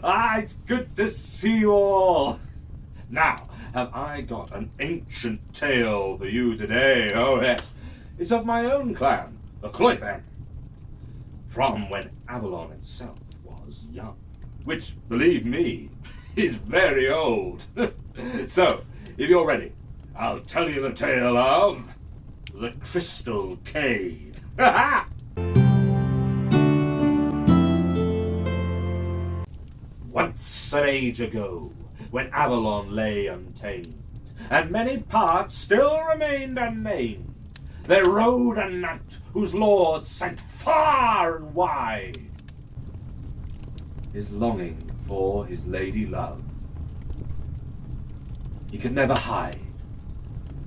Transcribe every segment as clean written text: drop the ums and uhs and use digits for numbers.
It's good to see you all. Now, have I got an ancient tale for you today? Oh, yes. It's of my own clan, the Llwyfen, from when Avalon itself was young, which, believe me, is very old. So, if you're ready, I'll tell you the tale of the Crystal Cave. Once an age ago, when Avalon lay untamed, and many parts still remained unnamed, there rode a knight whose lord sent far and wide his longing for his lady love. He could never hide.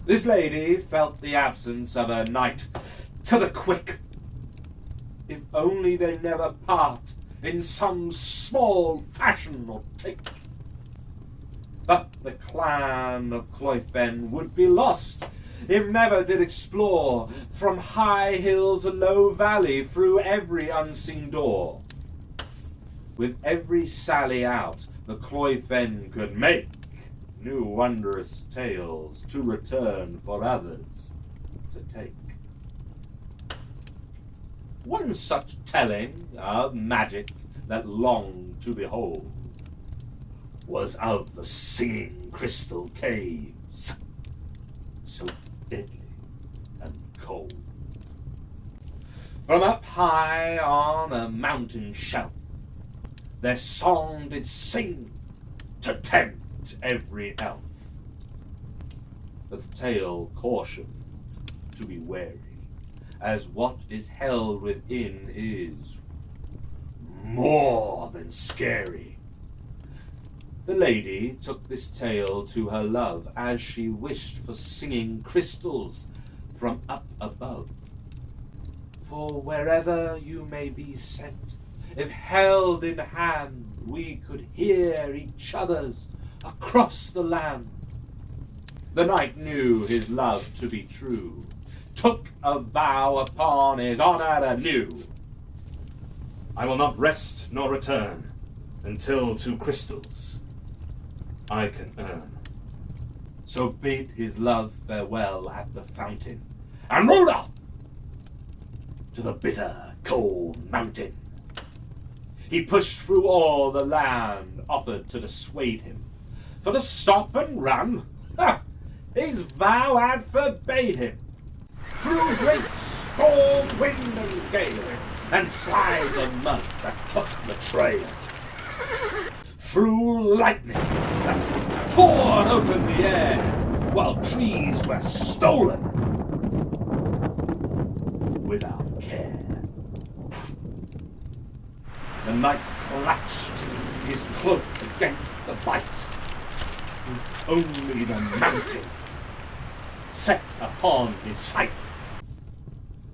This lady felt the absence of her knight to the quick. If only they never part in some small fashion or trick. But the clan of Llwyfen would be lost if never did explore from high hill to low valley through every unseen door. With every sally out the Llwyfen could make new wondrous tales to return for others to take. One such telling of magic that longed to behold was of the singing crystal caves, so deadly and cold. From up high on a mountain shelf, their song did sing to tempt every elf. But the tale cautioned to be wary, as what is held within is more than scary. The lady took this tale to her love, as she wished for singing crystals from up above. For wherever you may be sent, if held in hand, we could hear each other's across the land. The knight knew his love to be true, took a vow upon his honour anew. I will not rest nor return until 2 crystals I can earn. So bid his love farewell at the fountain, and rode off to the bitter cold mountain. He pushed through all the land offered to dissuade him, for to stop and run, his vow had forbade him. Through great storm, wind and gale, and slides of mud that took the trail. Through lightning that tore open the air, while trees were stolen without care. The knight clutched his cloak against the bite, with only the mountain set upon his sight,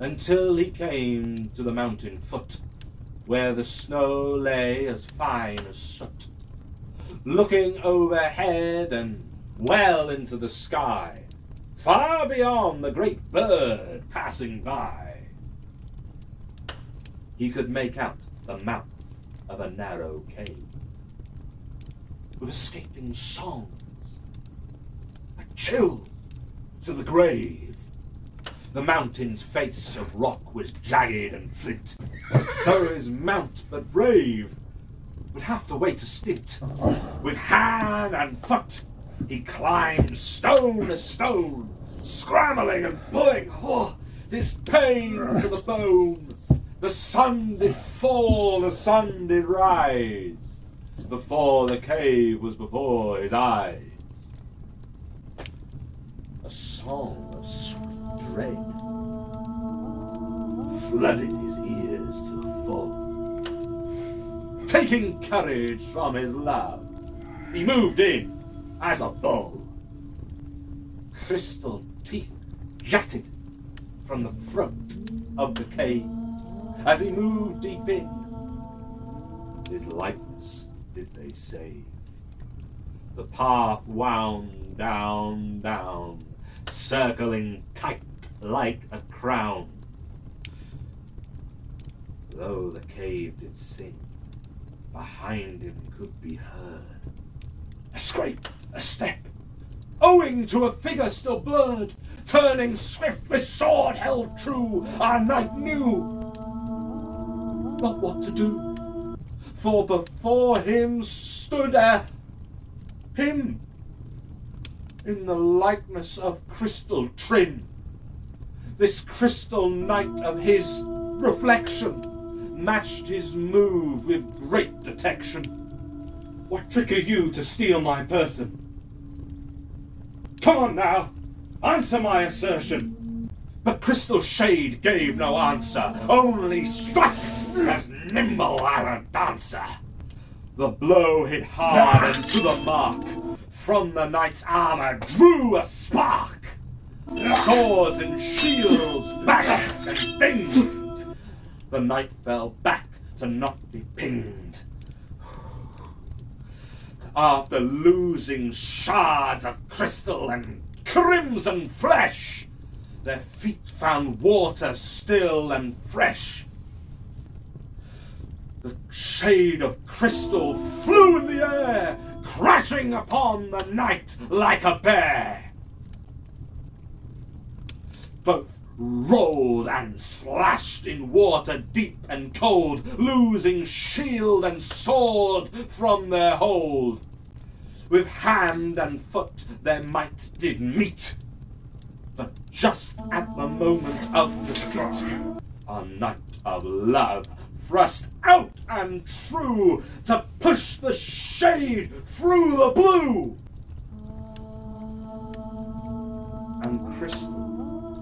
until he came to the mountain foot, where the snow lay as fine as soot. Looking overhead and well into the sky, far beyond the great bird passing by, he could make out the mouth of a narrow cave, with escaping songs that chilled to the grave. The mountain's face of rock was jagged and flint, so his mount but brave would have to wait a stint. With hand and foot he climbed stone to stone, scrambling and pulling, his pain to the bone. The sun did fall, the sun did rise, before the cave was before his eyes. A song of sweet dread flooded his ears to the full. Taking courage from his love, he moved in as a bull. Crystal teeth jutted from the throat of the cave. As he moved deep in, his likeness did they save. The path wound down, down, circling tight like a crown. Though the cave did sing, behind him could be heard. A scrape, a step, owing to a figure still blurred, turning swift with sword held true, our knight knew not what to do, for before him stood him, in the likeness of crystal trim. This crystal knight of his reflection matched his move with great detection. What trick are you to steal my person? Come on now, answer my assertion. But Crystal Shade gave no answer, only struck as nimble as a dancer. The blow hit hard and to the mark. From the knight's armour drew a spark. Swords and shields bashed and dinged. The knight fell back to not be pinged. After losing shards of crystal and crimson flesh, their feet found water still and fresh. The shade of crystal flew in the air, crashing upon the knight like a bear. Both rolled and slashed in water deep and cold, losing shield and sword from their hold. With hand and foot their might did meet, but just at the moment of defeat, a knight of love thrust out and true to push the shade through the blue. And crystal,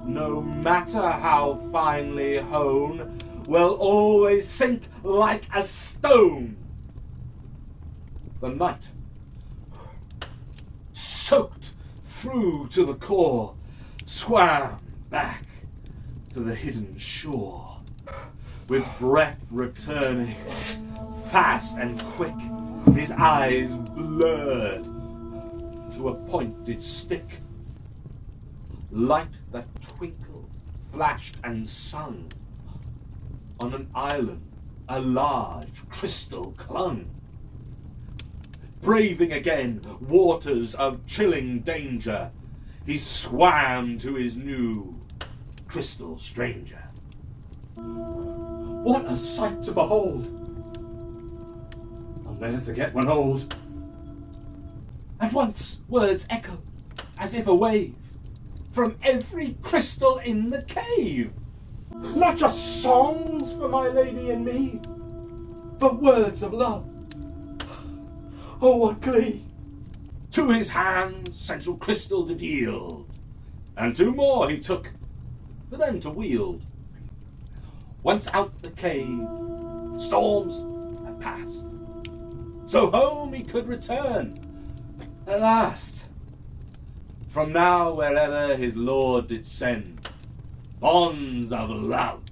no matter how finely hewn, will always sink like a stone. The knight, soaked through to the core, swam back to the hidden shore. With breath returning, fast and quick, his eyes blurred to a pointed stick. Light that twinkled, flashed and sung. On an island, a large crystal clung. Braving again waters of chilling danger, he swam to his new crystal stranger. What a sight to behold! I'll never forget when old. At once words echo, as if a wave, from every crystal in the cave. Not just songs for my lady and me, but words of love. Oh, what glee! To his hands central crystal did yield, and two more he took for them to wield. Once out the cave, storms had passed, so home he could return at last. From now wherever his lord did send, bonds of love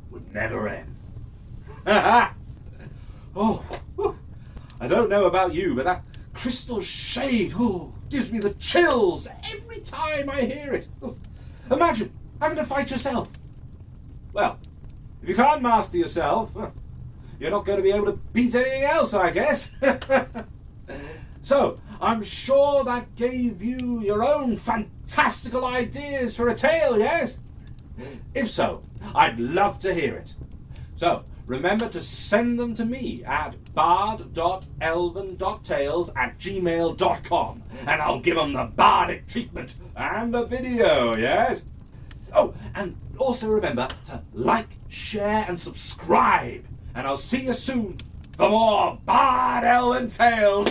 would never end. Oh, whew. I don't know about you, but that crystal shade gives me the chills every time I hear it. Imagine having to fight yourself. Well, if you can't master yourself, you're not going to be able to beat anything else, I guess. So, I'm sure that gave you your own fantastical ideas for a tale, yes? If so, I'd love to hear it. So, remember to send them to me at bard.elven.tales@gmail.com, and I'll give them the bardic treatment and the video, yes? Oh, and also remember to like, share, and subscribe, and I'll see you soon for more Bard Elven Tales.